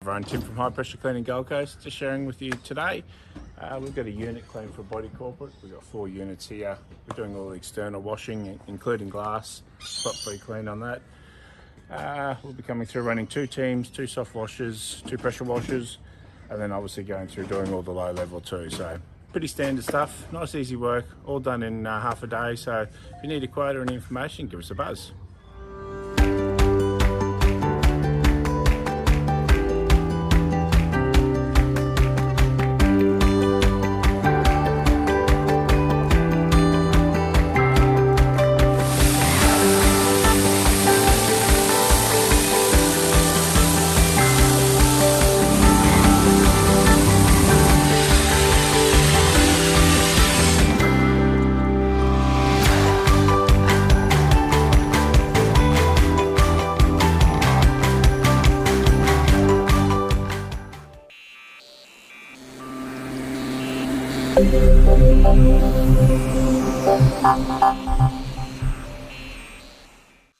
Everyone, Tim from High Pressure Cleaning Gold Coast, just sharing with you today. We've got a unit clean for Body Corporate. We've got 4 units here. We're doing all the external washing, including glass, spot-free clean on that. We'll be coming through running 2 teams, 2 soft washers, 2 pressure washers, and then obviously going through doing all the low level too. So pretty standard stuff, nice easy work, all done in half a day. So if you need a quote or any information, give us a buzz. Thank you.